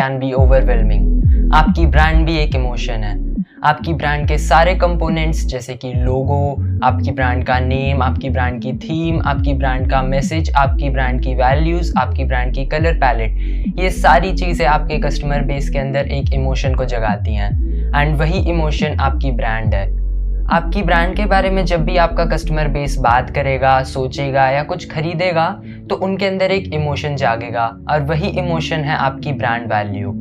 Can be overwhelming. आपकी brand भी एक इमोशन है। आपकी ब्रांड के सारे कंपोनेंट्स जैसे कि लोगो, आपकी ब्रांड का नेम, आपकी ब्रांड की थीम, आपकी ब्रांड का मैसेज, आपकी ब्रांड की वैल्यूज़, आपकी ब्रांड की कलर पैलेट, ये सारी चीज़ें आपके कस्टमर बेस के अंदर एक इमोशन को जगाती हैं एंड वही इमोशन आपकी ब्रांड है। आपकी ब्रांड के बारे में जब भी आपका कस्टमर बेस बात करेगा, सोचेगा या कुछ खरीदेगा तो उनके अंदर एक इमोशन जागेगा और वही इमोशन है आपकी ब्रांड वैल्यू।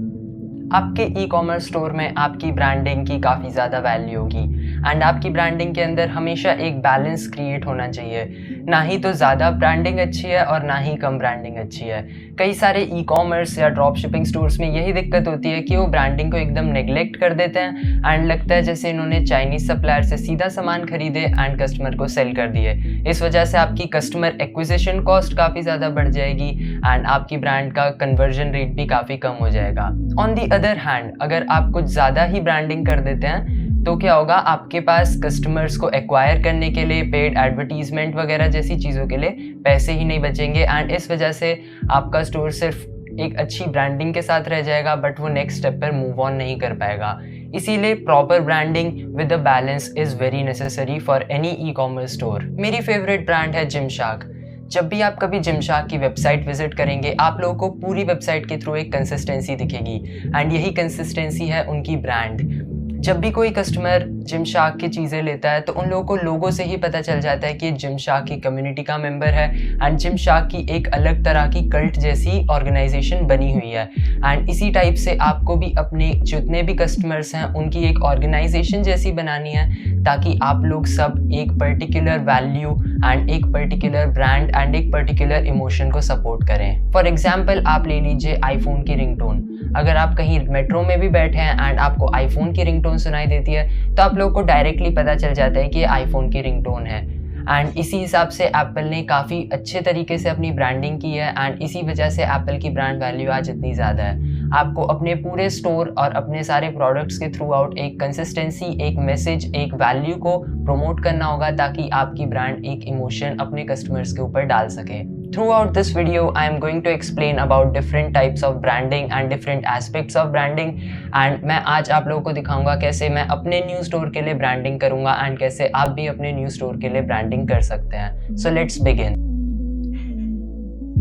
आपके ई कॉमर्स स्टोर में आपकी ब्रांडिंग की काफ़ी ज़्यादा वैल्यू होगी एंड आपकी ब्रांडिंग के अंदर हमेशा एक बैलेंस क्रिएट होना चाहिए। ना ही तो ज़्यादा ब्रांडिंग अच्छी है और ना ही कम ब्रांडिंग अच्छी है। कई सारे ई कॉमर्स या ड्रॉप शिपिंग स्टोर्स में यही दिक्कत होती है कि वो ब्रांडिंग को एकदम नेग्लेक्ट कर देते हैं एंड लगता है जैसे इन्होंने चाइनीज़ सप्लायर से सीधा सामान खरीदे एंड कस्टमर को सेल कर दिए। इस वजह से आपकी कस्टमर एक्विजिशन कॉस्ट काफ़ी ज़्यादा बढ़ जाएगी एंड आपकी ब्रांड का कन्वर्जन रेट भी काफ़ी कम हो जाएगा। ऑन दी अदर हैंड, अगर आप कुछ ज़्यादा ही ब्रांडिंग कर देते हैं तो क्या होगा, आपके पास कस्टमर्स को एक्वायर करने के लिए पेड एडवर्टीजमेंट वगैरह जैसी चीज़ों के लिए पैसे ही नहीं बचेंगे एंड इस वजह से आपका स्टोर सिर्फ एक अच्छी ब्रांडिंग के साथ रह जाएगा बट वो नेक्स्ट स्टेप पर मूव ऑन नहीं कर पाएगा। इसीलिए proper branding with a balance is very necessary for any e commerce store. मेरी फेवरेट ब्रांड है जिमशार्क। जब भी आप कभी जिमशार्क की वेबसाइट विजिट करेंगे आप लोगों को पूरी वेबसाइट के थ्रू एक कंसिस्टेंसी दिखेगी एंड यही कंसिस्टेंसी है उनकी ब्रांड। जब भी कोई कस्टमर जिमशार्क की चीज़ें लेता है तो उन लोगों को लोगों से ही पता चल जाता है कि जिमशार्क की कम्युनिटी का मेंबर है एंड जिमशार्क की एक अलग तरह की कल्ट जैसी ऑर्गेनाइजेशन बनी हुई है एंड इसी टाइप से आपको भी अपने जितने भी कस्टमर्स हैं उनकी एक ऑर्गेनाइजेशन जैसी बनानी है ताकि आप लोग सब एक पर्टिकुलर वैल्यू एंड एक पर्टिकुलर ब्रांड एंड एक पर्टिकुलर इमोशन को सपोर्ट करें। फॉर एग्जाम्पल आप ले लीजिए आईफोन की रिंगटोन। अगर आप कहीं मेट्रो में भी बैठे हैं एंड आपको आईफोन की रिंगटोन सुनाई देती है तो आप लोगों को डायरेक्टली पता चल जाता है कि ये आईफोन की रिंगटोन है एंड इसी हिसाब से एप्पल ने काफ़ी अच्छे तरीके से अपनी ब्रांडिंग की है एंड इसी वजह से एप्पल की ब्रांड वैल्यू आज इतनी ज़्यादा है। आपको अपने पूरे स्टोर और अपने सारे प्रोडक्ट्स के थ्रू आउट एक कंसिस्टेंसी, एक मैसेज, एक वैल्यू को प्रमोट करना होगा ताकि आपकी ब्रांड एक इमोशन अपने कस्टमर्स के ऊपर डाल सके। Throughout this video, I am going to explain about different types of branding and different aspects of branding and मैं आज आप लोगों को दिखाऊंगा कैसे मैं अपने न्यू स्टोर के लिए ब्रांडिंग करूंगा एंड कैसे आप भी अपने न्यू स्टोर के लिए ब्रांडिंग कर सकते हैं। So let's begin।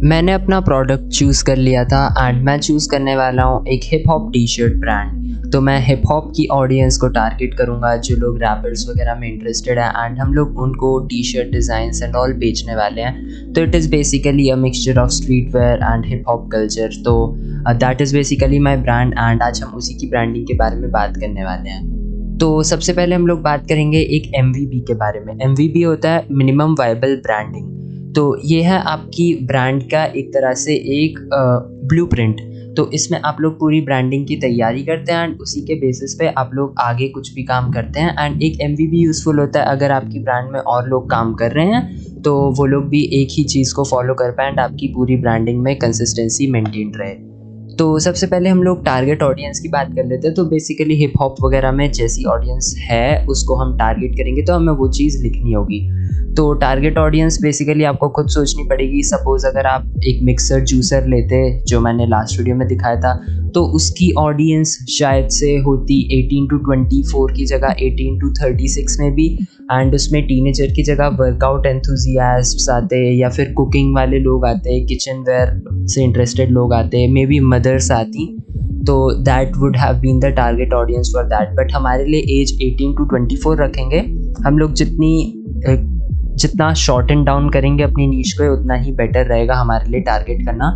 मैंने अपना प्रोडक्ट चूज़ कर लिया था एंड मैं चूज़ करने वाला हूँ एक hip hop T shirt brand. तो मैं हिप हॉप की ऑडियंस को टारगेट करूँगा जो लोग रैपर्स वगैरह में इंटरेस्टेड है एंड हम लोग उनको T shirt designs and all बेचने वाले हैं। तो it is basically a mixture of street wear and hip hop culture. तो that is basically my brand and आज हम उसी की ब्रांडिंग के बारे में बात करने वाले हैं। तो सबसे पहले हम लोग बात करेंगे एक MVP के बारे में। MVP होता है मिनिमम वायबल ब्रांडिंग। तो ये है आपकी ब्रांड का एक तरह से एक ब्लूप्रिंट। तो इसमें आप लोग पूरी ब्रांडिंग की तैयारी करते हैं एंड उसी के बेसिस पे आप लोग आगे कुछ भी काम करते हैं एंड एक MVP यूज़फुल होता है अगर आपकी ब्रांड में और लोग काम कर रहे हैं तो वो लोग भी एक ही चीज़ को फॉलो कर पाएँ एंड आपकी पूरी ब्रांडिंग में कंसिस्टेंसी मेंटेन रहे। तो सबसे पहले हम लोग टारगेट ऑडियंस की बात कर लेते हैं। तो बेसिकली हिप हॉप वगैरह में जैसी ऑडियंस है उसको हम टारगेट करेंगे तो हमें वो चीज़ लिखनी होगी। तो टारगेट ऑडियंस बेसिकली आपको खुद सोचनी पड़ेगी। सपोज़ अगर आप एक मिक्सर जूसर लेते जो मैंने लास्ट वीडियो में दिखाया था तो उसकी ऑडियंस शायद से होती 18 to 24 की जगह 18 to 36 में भी एंड उसमें टीनेजर की जगह वर्कआउट एंथुजियास्ट्स आते या फिर कुकिंग वाले लोग आते, किचन वेयर से इंटरेस्टेड लोग आते, मे बी मदर्स आती। तो that would have been the target audience for that. But हमारे लिए एज 18 to 24 रखेंगे। हम लोग जितना शॉर्ट एंड डाउन करेंगे अपनी नीश को उतना ही बेटर रहेगा हमारे लिए टारगेट करना।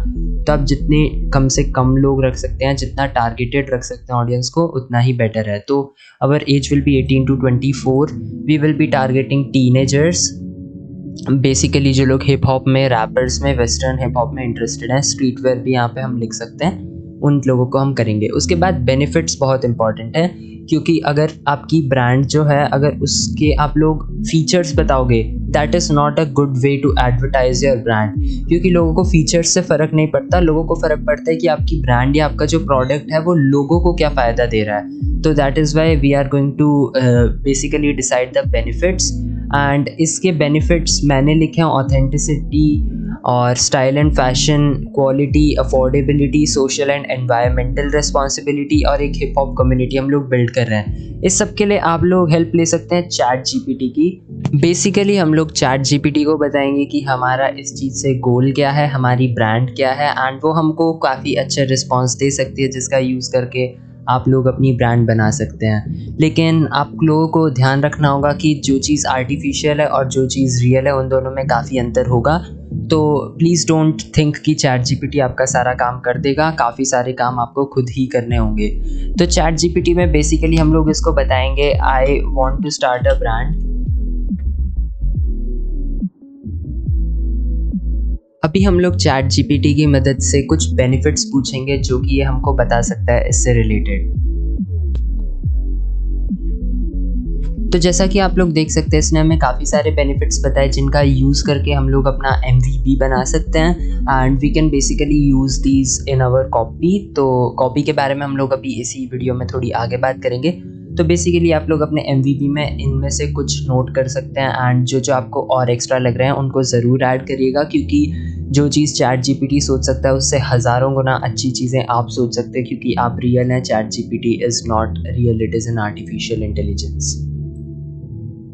तो आप जितने कम से कम लोग रख सकते हैं, जितना टारगेटेड रख सकते हैं ऑडियंस को उतना ही बेटर है। तो our age will be 18 to 24। We will be targeting teenagers. Basically जो लोग हिप हॉप में, रैपर्स में, वेस्टर्न हिप हॉप में इंटरेस्टेड हैं, स्ट्रीट वेयर भी यहाँ पे हम लिख सकते हैं, उन लोगों को हम करेंगे। उसके बाद बेनिफिट्स बहुत इंपॉर्टेंट है क्योंकि अगर आपकी ब्रांड जो है अगर उसके आप लोग फीचर्स बताओगे that is not a good way to advertise your brand. क्योंकि लोगों को फीचर्स से फ़र्क नहीं पड़ता, लोगों को फ़र्क पड़ता है कि आपकी ब्रांड या आपका जो प्रोडक्ट है वो लोगों को क्या फ़ायदा दे रहा है। तो that is why we are going to basically decide the benefits and इसके बेनिफिट्स मैंने लिखे हैं ऑथेंटिसिटी, और style and fashion, quality, affordability, social and environmental responsibility और एक हिप हॉप कम्युनिटी हम लोग बिल्ड कर रहे हैं। इस सब के लिए आप लोग हेल्प ले सकते हैं चैट जीपीटी की। बेसिकली हम लोग चैट जीपीटी को बताएंगे कि हमारा इस चीज़ से गोल क्या है, हमारी ब्रांड क्या है, एंड वो हमको काफ़ी अच्छा रिस्पॉन्स दे सकती है जिसका यूज़ करके आप लोग अपनी ब्रांड बना सकते हैं। लेकिन आप लोगों को ध्यान रखना होगा कि जो चीज़ आर्टिफिशियल है और जो चीज़ रियल है उन दोनों में काफ़ी अंतर होगा। तो प्लीज़ डोंट थिंक कि चैट जीपीटी आपका सारा काम कर देगा, काफ़ी सारे काम आपको खुद ही करने होंगे। तो चैट जीपीटी में बेसिकली हम लोग इसको बताएंगे, I want to start a brand. अभी हम लोग चैट जीपीटी की मदद से कुछ बेनिफिट्स पूछेंगे जो कि ये हमको बता सकता है इससे रिलेटेड। तो जैसा कि आप लोग देख सकते हैं, इसने हमें काफ़ी सारे बेनिफिट्स बताए जिनका यूज़ करके हम लोग अपना MVP बना सकते हैं and we can basically use these in our copy. तो कॉपी के बारे में हम लोग अभी इसी वीडियो में थोड़ी आगे बात करेंगे। तो बेसिकली आप लोग अपने MVP में इनमें से कुछ नोट कर सकते हैं एंड जो जो आपको और एक्स्ट्रा लग रहे हैं उनको ज़रूर ऐड करिएगा, क्योंकि जो चीज़ चैट जीपीटी सोच सकता है उससे हज़ारों गुना अच्छी चीज़ें आप सोच सकते हैं, क्योंकि आप रियल हैं। Chat GPT is not real, it is an artificial intelligence.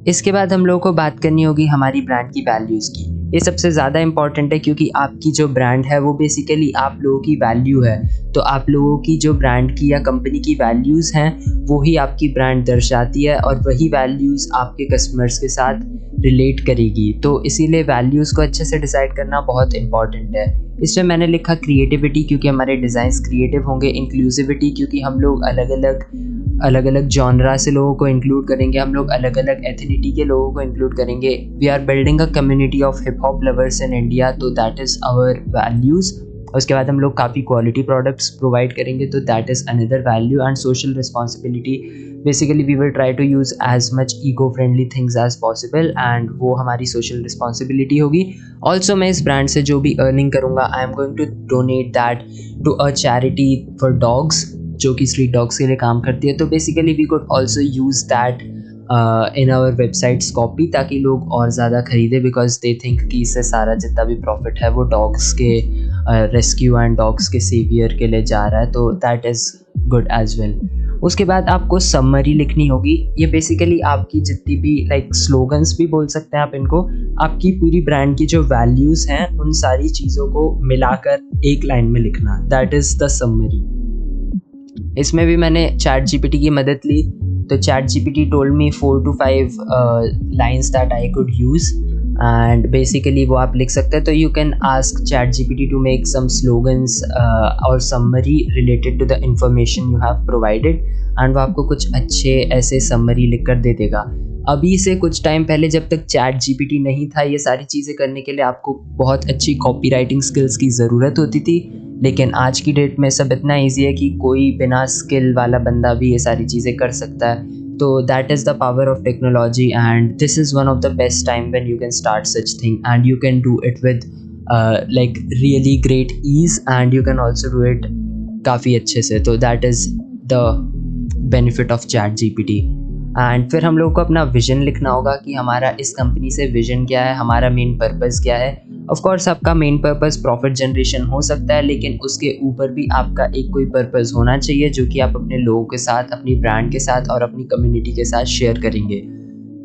इसके बाद हम लोगों को बात करनी होगी हमारी ब्रांड की वैल्यूज़ की। ये सबसे ज़्यादा इम्पॉर्टेंट है क्योंकि आपकी जो ब्रांड है वो बेसिकली आप लोगों की वैल्यू है। तो आप लोगों की जो ब्रांड की या कंपनी की वैल्यूज़ हैं वो ही आपकी ब्रांड दर्शाती है और वही वैल्यूज़ आपके कस्टमर्स के साथ रिलेट करेगी। तो इसीलिए वैल्यूज़ को अच्छे से डिसाइड करना बहुत इंपॉर्टेंट है। इसमें मैंने लिखा क्रिएटिविटी, क्योंकि हमारे डिज़ाइंस क्रिएटिव होंगे। इंक्लूसिविटी, क्योंकि हम लोग अलग अलग जॉनरा से लोगों को इंक्लूड करेंगे, हम लोग अलग अलग एथनिटी के लोगों को इंक्लूड करेंगे। We are building a community of hip hop lovers in India, तो दैट इज़ आवर वैल्यूज़। उसके बाद हम लोग काफ़ी क्वालिटी प्रोडक्ट्स प्रोवाइड करेंगे, तो that is another value. And social responsibility, basically we will try to use as much eco friendly things as possible and वो हमारी सोशल रिस्पॉन्सिबिलिटी होगी। ऑल्सो मैं इस ब्रांड से जो भी अर्निंग करूँगा I am going to donate that to a charity for dogs, जो कि स्ट्रीट डॉग्स के लिए काम करती है। तो basically we could also use that in our website's copy, ताकि लोग और ज़्यादा खरीदें, बिकॉज दे थिंक कि इससे सारा जितना भी प्रॉफिट है वो डॉग्स के रेस्क्यू एंड डॉग्स के सेवियर के लिए जा रहा है। तो that is good as well. उसके बाद आपको समरी लिखनी होगी। ये बेसिकली आपकी जितनी भी लाइक स्लोगन्स भी बोल सकते हैं आप इनको, आपकी पूरी ब्रांड की जो वैल्यूज़ हैं उन सारी चीज़ों को मिलाकर एक लाइन में लिखना, दैट इज़ द समरी। इसमें भी मैंने चैट जीपीटी की मदद ली। तो chat GPT told me 4 to 5 lines that I could use and basically वो आप लिख सकते हैं। तो you can ask chat GPT to make some slogans और summary related to the information you have provided and वो आपको कुछ अच्छे ऐसे समरी लिख कर दे देगा। अभी से कुछ टाइम पहले जब तक चैट जीपीटी नहीं था, ये सारी चीज़ें करने के लिए आपको बहुत अच्छी कॉपी राइटिंग स्किल्स की ज़रूरत होती थी, लेकिन आज की डेट में सब इतना ईजी है कि कोई बिना स्किल वाला बंदा भी ये सारी चीज़ें कर सकता है। तो that is the power of technology and this is one of the best time when you can start such thing and you can do it with like really great ease and you can also do it काफ़ी अच्छे से। तो that is the benefit of ChatGPT. एंड फिर हम लोग को अपना विजन लिखना होगा कि हमारा इस कंपनी से विजन क्या है, हमारा मेन पर्पस क्या है। ऑफ कोर्स आपका मेन पर्पस प्रॉफिट जनरेशन हो सकता है, लेकिन उसके ऊपर भी आपका एक कोई पर्पस होना चाहिए जो कि आप अपने लोगों के साथ, अपनी ब्रांड के साथ और अपनी कम्युनिटी के साथ शेयर करेंगे।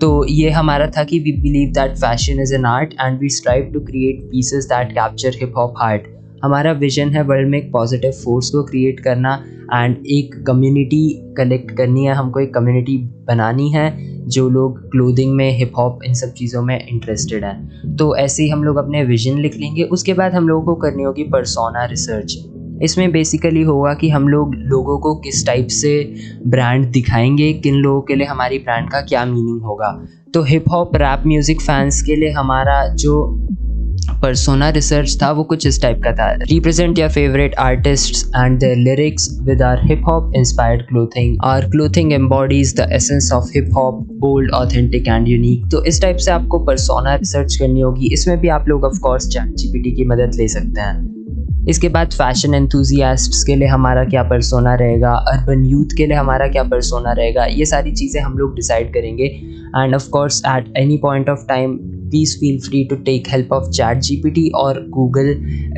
तो ये हमारा था कि we believe that fashion is an art and we strive to create pieces that capture hip hop heart. हमारा विजन है वर्ल्ड में एक पॉजिटिव फोर्स को क्रिएट करना एंड एक कम्युनिटी कलेक्ट करनी है, हमको एक कम्युनिटी बनानी है जो लोग क्लोथिंग में, हिप हॉप, इन सब चीज़ों में इंटरेस्टेड हैं। तो ऐसे ही हम लोग अपने विजन लिख लेंगे। उसके बाद हम लोगों को करनी होगी पर्सोना रिसर्च। इसमें बेसिकली होगा कि हम लोगों को किस टाइप से ब्रांड दिखाएंगे, किन लोगों के लिए हमारी ब्रांड का क्या मीनिंग होगा। तो hip hop rap music fans के लिए हमारा जो पर्सोना रिसर्च था वो कुछ इस टाइप का था, represent your favourite artists and their lyrics with our hip hop inspired clothing. Our clothing embodies the essence of hip hop, bold, authentic and unique. तो इस टाइप से आपको पर्सोना रिसर्च करनी होगी। इसमें भी आप लोग ऑफ कोर्स चैट जीपीटी की मदद ले सकते हैं। इसके बाद फैशन एंथुजियास्ट्स के लिए हमारा क्या पर्सोना रहेगा, अर्बन यूथ के लिए हमारा क्या पर्सोना रहेगा, ये सारी चीज़ें हम लोग डिसाइड करेंगे। And of course at any point of time please feel free to take help of ChatGPT और Google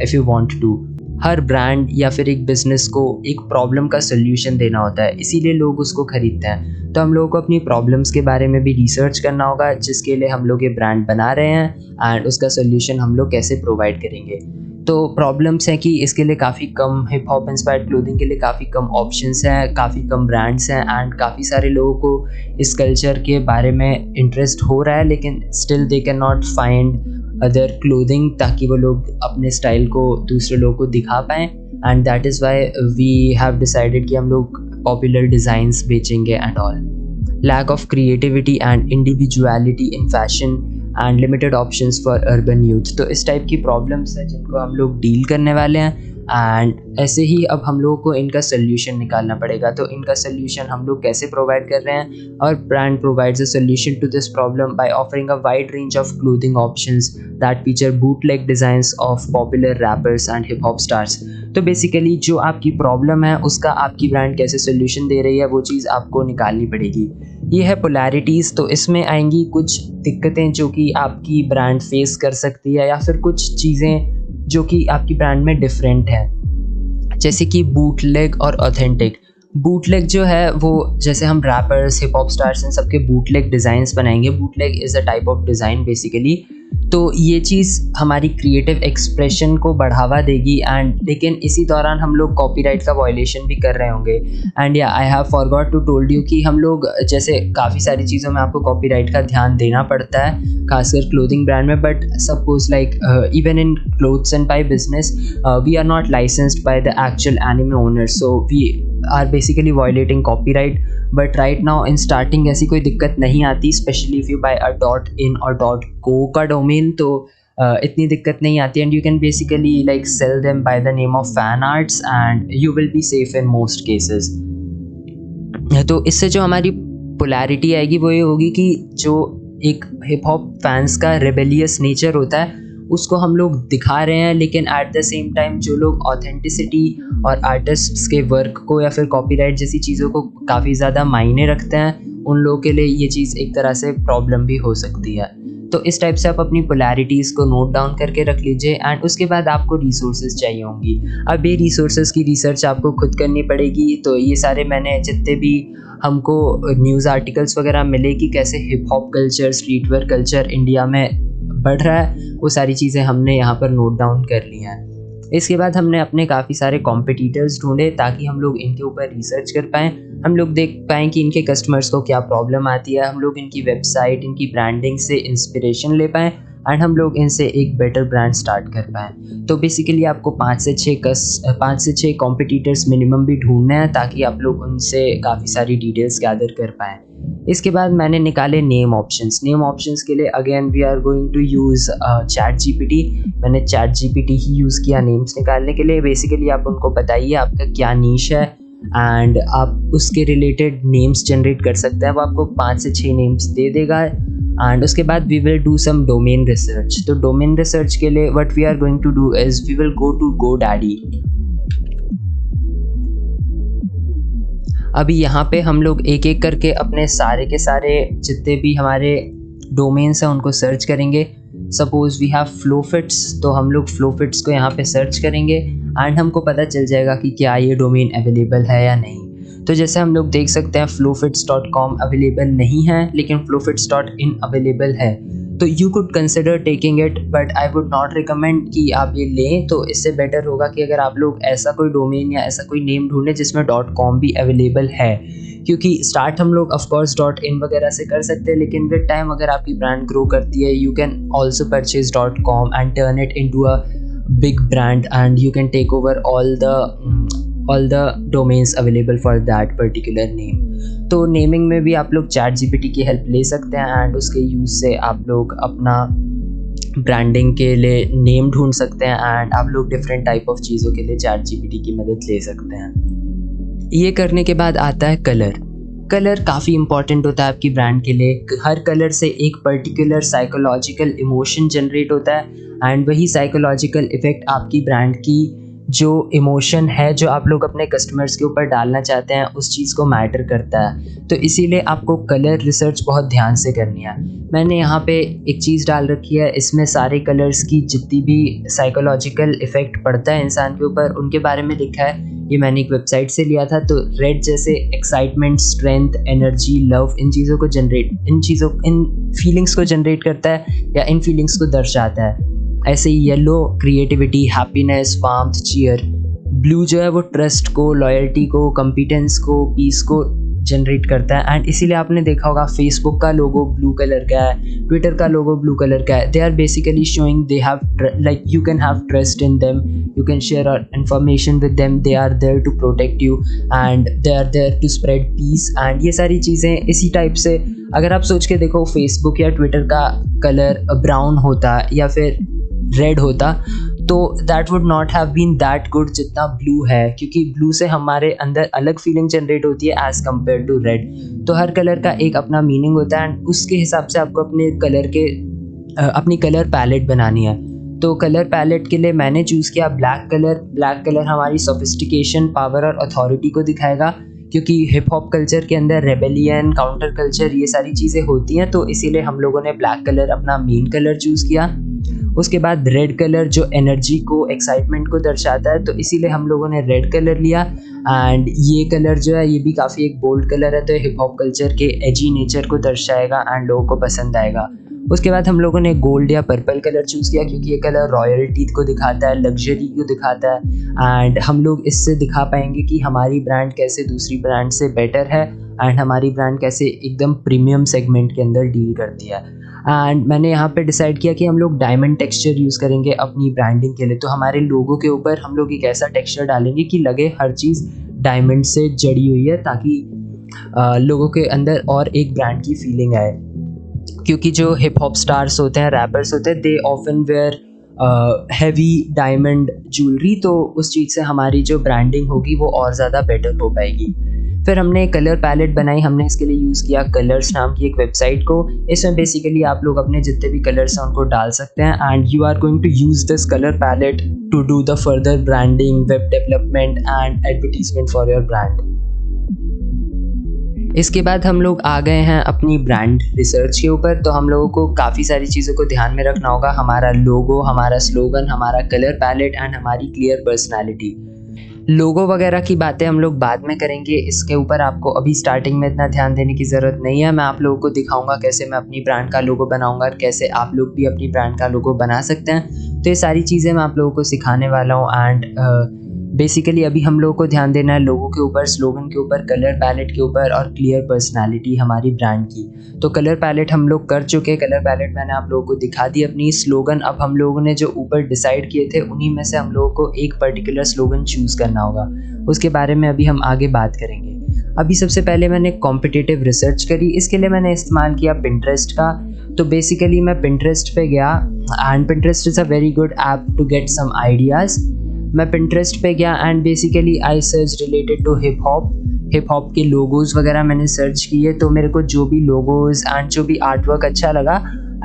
if you want to. हर ब्रांड या फिर एक बिज़नेस को एक प्रॉब्लम का सल्यूशन देना होता है, इसीलिए लोग उसको ख़रीदते हैं। तो हम लोगों को अपनी प्रॉब्लम्स के बारे में भी रिसर्च करना होगा, जिसके लिए हम लोग ये ब्रांड बना रहे हैं एंड उसका सल्यूशन हम लोग कैसे प्रोवाइड करेंगे। तो प्रॉब्लम्स हैं कि इसके लिए काफ़ी कम हिप हॉप इंस्पायर्ड क्लोथिंग के लिए काफ़ी कम ऑप्शंस हैं, काफ़ी कम ब्रांड्स हैं एंड काफ़ी सारे लोगों को इस कल्चर के बारे में इंटरेस्ट हो रहा है, लेकिन still they can not find other clothing ताकि वो लोग अपने स्टाइल को दूसरे लोगों को दिखा पाएँ। And that is why we have decided कि हम लोग पॉपुलर डिज़ाइंस बेचेंगे and all. Lack of creativity and individuality in fashion and limited options for urban youth. तो इस टाइप की प्रॉब्लम्स हैं जिनको हम लोग डील करने वाले हैं एंड ऐसे ही अब हम लोगों को इनका सल्यूशन निकालना पड़ेगा। तो इनका सल्यूशन हम लोग कैसे प्रोवाइड कर रहे हैं, और brand provides a solution to this problem by offering a wide range of clothing options that feature bootleg designs of popular rappers and hip hop stars. तो बेसिकली जो आपकी प्रॉब्लम है उसका आपकी ब्रांड कैसे सल्यूशन दे रही है वो चीज़ आपको निकालनी पड़ेगी। ये है पोलैरिटीज़। तो इसमें आएंगी कुछ दिक्कतें जो कि आपकी ब्रांड फेस कर सकती है, या फिर कुछ चीज़ें जो कि आपकी ब्रांड में डिफरेंट है, जैसे कि बूटलेग और ऑथेंटिक। बूटलेग जो है वो जैसे हम रैपर्स, हिप हॉप स्टार्स इन सबके बूटलेग डिज़ाइंस बनाएंगे। Bootleg is a type of design basically. तो ये चीज़ हमारी क्रिएटिव एक्सप्रेशन को बढ़ावा देगी एंड लेकिन इसी दौरान हम लोग कॉपीराइट का वायलेशन भी कर रहे होंगे। एंड या I have forgot to told you कि हम लोग जैसे काफ़ी सारी चीज़ों में आपको कॉपीराइट का ध्यान देना पड़ता है, खासकर क्लोथिंग ब्रांड में। But suppose like even in clothes and pie business we are not licensed by the actual anime owner, so we are basically violating copyright. But right now in starting ऐसी कोई दिक्कत नहीं आती, specially if you buy a .in और .co का domain, तो इतनी दिक्कत नहीं आती। And you can basically like sell them by the name of fan arts and you will be safe in most cases. तो इससे जो हमारी पोलैरिटी आएगी वो ये होगी कि जो एक हिप हॉप फैंस का रेबेलियस नेचर होता है उसको हम लोग दिखा रहे हैं, लेकिन एट द सेम टाइम जो लोग ऑथेंटिसिटी और आर्टिस्ट्स के वर्क को या फिर कॉपीराइट जैसी चीज़ों को काफ़ी ज़्यादा मायने रखते हैं, उन लोगों के लिए ये चीज़ एक तरह से प्रॉब्लम भी हो सकती है। तो इस टाइप से आप अपनी पोलैरिटीज़ को नोट डाउन करके रख लीजिए एंड उसके बाद आपको रिसोर्सेज चाहिए होंगी। अब ये रिसोर्सेज की रिसर्च आपको खुद करनी पड़ेगी। तो ये सारे मैंने जितने भी हमको न्यूज़ आर्टिकल्स वगैरह मिले कि कैसे hip hop culture, street wear culture India में बढ़ रहा है, वो सारी चीज़ें हमने यहाँ पर नोट डाउन कर ली हैं। इसके बाद हमने अपने काफ़ी सारे कॉम्पिटिटर्स ढूंढे ताकि हम लोग इनके ऊपर रिसर्च कर पाएँ, हम लोग देख पाएँ कि इनके कस्टमर्स को क्या प्रॉब्लम आती है, हम लोग इनकी वेबसाइट, इनकी ब्रांडिंग से इंस्पिरेशन ले पाएँ एंड हम लोग इनसे एक बेटर ब्रांड स्टार्ट कर पाएँ। तो बेसिकली आपको 5 से 6 कॉम्पिटिटर्स मिनिमम भी ढूंढने हैं ताकि आप लोग उनसे काफ़ी सारी डिटेल्स गैदर कर पाएँ। इसके बाद मैंने निकाले नेम ऑप्शंस के लिए again we are going to use ChatGPT। मैंने ChatGPT ही यूज़ किया नेम्स निकालने के लिए। बेसिकली आप उनको बताइए आपका क्या नीश है एंड आप उसके रिलेटेड नेम्स जनरेट कर सकते हैं। वो आपको 5 से 6 नेम्स दे देगा एंड उसके बाद we will do some domain research. तो डोमेन रिसर्च के लिए what we are going to do is we will go to GoDaddy। अभी यहाँ पे हम लोग एक एक करके अपने सारे के सारे जितने भी हमारे डोमेन्स हैं उनको सर्च करेंगे। सपोज़ वी हैव फ्लोफिट्स, तो हम लोग फ्लोफिट्स को यहाँ पे सर्च करेंगे एंड हमको पता चल जाएगा कि क्या ये डोमेन अवेलेबल है या नहीं। तो जैसे हम लोग देख सकते हैं flowfits.com अवेलेबल नहीं है, लेकिन flowfits.in अवेलेबल है। तो you could consider taking it, but I would not recommend कि आप ये लें। तो इससे बेटर होगा कि अगर आप लोग ऐसा कोई डोमेन या ऐसा कोई नेम ढूंढें जिसमें .com भी अवेलेबल है, क्योंकि स्टार्ट हम लोग ऑफकोर्स .in वगैरह से कर सकते हैं, लेकिन विद टाइम अगर आपकी ब्रांड ग्रो करती है you can also purchase .com and turn it into a big brand and you can take over all the domains available for that particular name. तो नेमिंग में भी आप लोग ChatGPT की हेल्प ले सकते हैं एंड उसके यूज़ से आप लोग अपना ब्रांडिंग के लिए नेम ढूंढ सकते हैं एंड आप लोग डिफरेंट टाइप ऑफ चीज़ों के लिए ChatGPT की मदद ले सकते हैं। ये करने के बाद आता है कलर काफ़ी इंपॉर्टेंट होता है आपकी ब्रांड के लिए। हर कलर से एक पर्टिकुलर साइकोलॉजिकल इमोशन जनरेट होता है एंड वही साइकोलॉजिकल इफ़ेक्ट आपकी ब्रांड की जो इमोशन है जो आप लोग अपने कस्टमर्स के ऊपर डालना चाहते हैं उस चीज़ को मैटर करता है। तो इसीलिए आपको कलर रिसर्च बहुत ध्यान से करनी है। मैंने यहाँ पे एक चीज़ डाल रखी है, इसमें सारे कलर्स की जितनी भी साइकोलॉजिकल इफ़ेक्ट पड़ता है इंसान के ऊपर उनके बारे में लिखा है। ये मैंने एक वेबसाइट से लिया था। तो रेड जैसे एक्साइटमेंट, स्ट्रेंथ, एनर्जी, लव, इन फीलिंग्स को जनरेट करता है या इन फीलिंग्स को दर्शाता है। ऐसे ही yellow creativity, happiness, warmth, cheer. Blue जो है वो ट्रस्ट को, लॉयल्टी को, कॉम्पिटेंस को, पीस को जनरेट करता है। एंड इसीलिए आपने देखा होगा फेसबुक का लोगो ब्लू कलर का है, ट्विटर का लोगो ब्लू कलर का है। They are basically showing they have like you can have trust in them, you can share information with them, they are there to protect you and they are there to spread peace. And ये सारी चीज़ें इसी type से अगर आप सोच के देखो फेसबुक या ट्विटर का कलर ब्राउन होता या फिर रेड होता तो that would not have been that good जितना ब्लू है, क्योंकि ब्लू से हमारे अंदर अलग फीलिंग जनरेट होती है एज़ कम्पेयर टू रेड। तो हर कलर का एक अपना मीनिंग होता है एंड उसके हिसाब से आपको अपनी कलर पैलेट बनानी है। तो कलर पैलेट के लिए मैंने चूज़ किया ब्लैक कलर। ब्लैक कलर हमारी सोफिस्टिकेशन, पावर और अथॉरिटी को दिखाएगा, क्योंकि हिप हॉप कल्चर के अंदर रेबेलियन, काउंटर कल्चर ये सारी चीज़ें होती हैं। तो इसीलिए हम लोगों ने ब्लैक कलर अपना मेन कलर चूज़ किया। उसके बाद रेड कलर जो एनर्जी को, एक्साइटमेंट को दर्शाता है, तो इसीलिए हम लोगों ने रेड कलर लिया। एंड ये कलर जो है ये भी काफ़ी एक बोल्ड कलर है, तो हिप हॉप कल्चर के एजी नेचर को दर्शाएगा एंड लोगों को पसंद आएगा। उसके बाद हम लोगों ने गोल्ड या पर्पल कलर चूज़ किया, क्योंकि ये कलर रॉयल्टी को दिखाता है, लग्जरी को दिखाता है एंड हम लोग इससे दिखा पाएंगे कि हमारी ब्रांड कैसे दूसरी ब्रांड से बेटर है एंड हमारी ब्रांड कैसे एकदम प्रीमियम सेगमेंट के अंदर डील करती है। एंड मैंने यहाँ पे डिसाइड किया कि हम लोग डायमंड टेक्सचर यूज़ करेंगे अपनी ब्रांडिंग के लिए। तो हमारे लोगों के ऊपर हम लोग एक ऐसा टेक्सचर डालेंगे कि लगे हर चीज़ डायमंड से जड़ी हुई है, ताकि लोगों के अंदर और एक ब्रांड की फीलिंग आए। क्योंकि जो हिप हॉप स्टार्स होते हैं, रैपर्स होते हैं, they often where heavy diamond jewellery, तो उस चीज़ से हमारी जो ब्रांडिंग होगी वो और ज़्यादा बेटर हो पाएगी। फिर हमने कलर पैलेट बनाई। हमने इसके लिए यूज़ किया कलर्स नाम की एक वेबसाइट को। इसमें बेसिकली आप लोग अपने जितने भी कलर्स हैं उनको डाल सकते हैं and you are going to use this colour palette to do the further branding, web development and advertisement for your brand. इसके बाद हम लोग आ गए हैं अपनी ब्रांड रिसर्च के ऊपर। तो हम लोगों को काफ़ी सारी चीज़ों को ध्यान में रखना होगा। हमारा लोगो, हमारा स्लोगन, हमारा कलर पैलेट एंड हमारी क्लियर पर्सनैलिटी। लोगो वगैरह की बातें हम लोग बाद में करेंगे, इसके ऊपर आपको अभी स्टार्टिंग में इतना ध्यान देने की ज़रूरत नहीं है। मैं आप लोगों को दिखाऊंगा कैसे मैं अपनी ब्रांड का लोगो बनाऊंगा और कैसे आप लोग भी अपनी ब्रांड का लोगो बना सकते हैं। तो ये सारी चीज़ें मैं आप लोगों को सिखाने वाला हूँ एंड बेसिकली अभी हम लोगों को ध्यान देना है लोगों के ऊपर, स्लोगन के ऊपर, कलर पैलेट के ऊपर और क्लियर पर्सनालिटी हमारी ब्रांड की। तो कलर पैलेट हम लोग कर चुके हैं। कलर पैलेट मैंने आप लोगों को दिखा दी अपनी। स्लोगन अब हम लोगों ने जो ऊपर डिसाइड किए थे उन्हीं में से हम लोगों को एक पर्टिकुलर स्लोगन चूज़ करना होगा। उसके बारे में अभी हम आगे बात करेंगे। अभी सबसे पहले मैंने कॉम्पिटिटिव रिसर्च करी। इसके लिए मैंने इस्तेमाल किया पिंटरेस्ट का। तो बेसिकली मैं पिंटरेस्ट पे गया and Pinterest is a very good app to get some ideas. मैं पिंटरेस्ट पे गया and basically I search related to hip hop के लोगोज़ वगैरह मैंने सर्च किए। तो मेरे को जो भी लोगोज़ एंड जो भी आर्ट वर्क अच्छा लगा,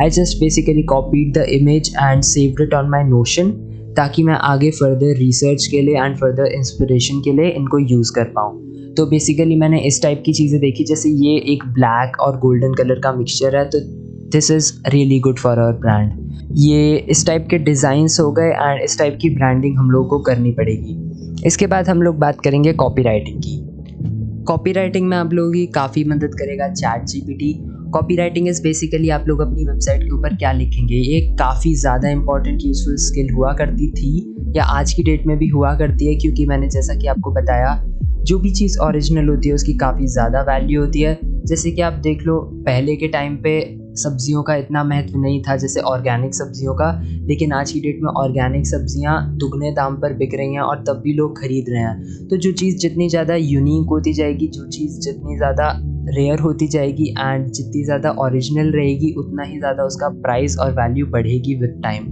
I just basically copied the image and saved it on my notion, ताकि मैं आगे फर्दर रिसर्च के लिए एंड फर्दर इंस्पिरेशन के लिए इनको यूज़ कर पाऊँ। तो बेसिकली मैंने इस टाइप की चीज़ें देखी, जैसे ये एक ब्लैक और गोल्डन कलर का मिक्सचर है, तो this is really good for our brand. ये इस टाइप के डिज़ाइंस हो गए एंड इस टाइप की ब्रांडिंग हम लोग को करनी पड़ेगी। इसके बाद हम लोग बात करेंगे कॉपीराइटिंग की। कॉपीराइटिंग में आप लोगों की काफ़ी मदद करेगा ChatGPT। कॉपीराइटिंग इज़ बेसिकली आप लोग अपनी वेबसाइट के ऊपर क्या लिखेंगे, ये काफ़ी ज़्यादा इंपॉर्टेंट यूजफुल स्किल हुआ करती थी या आज की डेट में भी हुआ करती है, क्योंकि मैंने जैसा कि आपको बताया जो भी चीज़ ओरिजिनल होती है उसकी काफ़ी ज़्यादा वैल्यू होती है। जैसे कि आप देख लो, पहले के टाइम पे सब्जियों का इतना महत्व नहीं था जैसे ऑर्गेनिक सब्जियों का, लेकिन आज की डेट में ऑर्गेनिक सब्जियां दुगने दाम पर बिक रही हैं और तब भी लोग खरीद रहे हैं। तो जो चीज़ जितनी ज़्यादा यूनिक होती जाएगी, जो चीज़ जितनी ज़्यादा रेयर होती जाएगी एंड जितनी ज़्यादा ओरिजिनल रहेगी, उतना ही ज़्यादा उसका प्राइस और वैल्यू बढ़ेगी विद टाइम।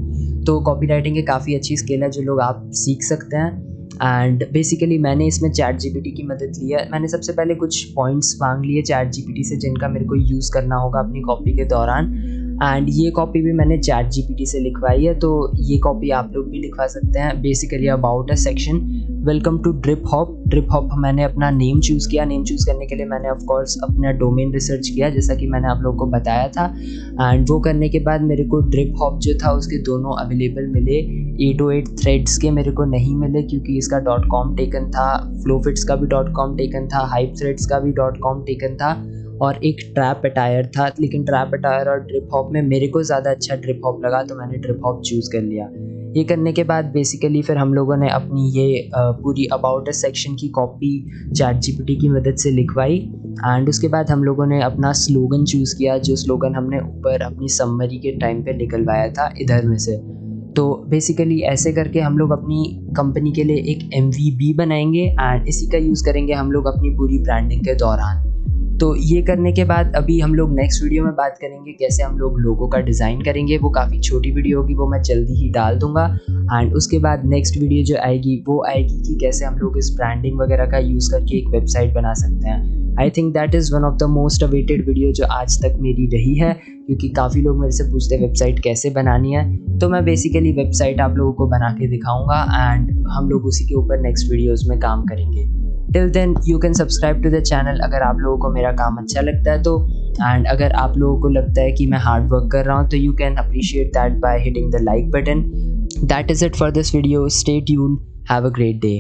तो कॉपीराइटिंग एक काफ़ी अच्छी स्किल है जो लोग आप सीख सकते हैं। एंड बेसिकली मैंने इसमें ChatGPT की मदद ली है। मैंने सबसे पहले कुछ पॉइंट्स मांग लिए ChatGPT से जिनका मेरे को यूज़ करना होगा अपनी कॉपी के दौरान एंड ये कॉपी भी मैंने चैट जीपीटी से लिखवाई है, तो ये कॉपी आप लोग भी लिखवा सकते हैं। Basically about a section, welcome to drip hop मैंने अपना नेम चूज़ किया। नेम चूज़ करने के लिए मैंने ऑफ कोर्स अपना डोमेन रिसर्च किया, जैसा कि मैंने आप लोगों को बताया था। एंड वो करने के बाद मेरे को ड्रिप हॉप जो था उसके दोनों अवेलेबल मिले। 808 थ्रेड्स के मेरे को नहीं मिले क्योंकि इसका .com टेकन था, फ्लोफिट्स का भी .com टेकन था, हाइप थ्रेड्स का भी .com टेकन था, और एक ट्रैप अटायर था। लेकिन ट्रैप अटायर और ड्रिप हॉप में मेरे को ज़्यादा अच्छा ड्रिप हॉप लगा, तो मैंने ड्रिप हॉप चूज़ कर लिया। ये करने के बाद बेसिकली फिर हम लोगों ने अपनी ये पूरी अबाउट अ सेक्शन की कॉपी चैट जीपीटी की मदद से लिखवाई। एंड उसके बाद हम लोगों ने अपना स्लोगन चूज़ किया, जो स्लोगन हमने ऊपर अपनी समरी के टाइम पे निकलवाया था इधर में से। तो बेसिकली ऐसे करके हम लोग अपनी कंपनी के लिए एक MVP बनाएंगे एंड इसी का यूज़ करेंगे हम लोग अपनी पूरी ब्रांडिंग के दौरान। तो ये करने के बाद अभी हम लोग नेक्स्ट वीडियो में बात करेंगे कैसे हम लोग लोगों का डिज़ाइन करेंगे। वो काफ़ी छोटी वीडियो होगी, वो मैं जल्दी ही डाल दूंगा। एंड उसके बाद नेक्स्ट वीडियो जो आएगी वो आएगी कि कैसे हम लोग इस ब्रांडिंग वगैरह का यूज़ करके एक वेबसाइट बना सकते हैं। I think that is one of the most awaited video जो आज तक मेरी रही है, क्योंकि काफ़ी लोग मेरे से पूछते हैं वेबसाइट कैसे बनानी है। तो मैं बेसिकली वेबसाइट आप लोगों को बना के दिखाऊंगा एंड हम लोग उसी के ऊपर नेक्स्ट वीडियोज़ में काम करेंगे। Till then you can subscribe to the channel अगर आप लोगों को मेरा काम अच्छा लगता है तो। एंड अगर आप लोगों को लगता है कि मैं हार्ड वर्क कर रहा हूँ तो you can appreciate that by hitting the like button. That is it for this video. Stay tuned, have a great day.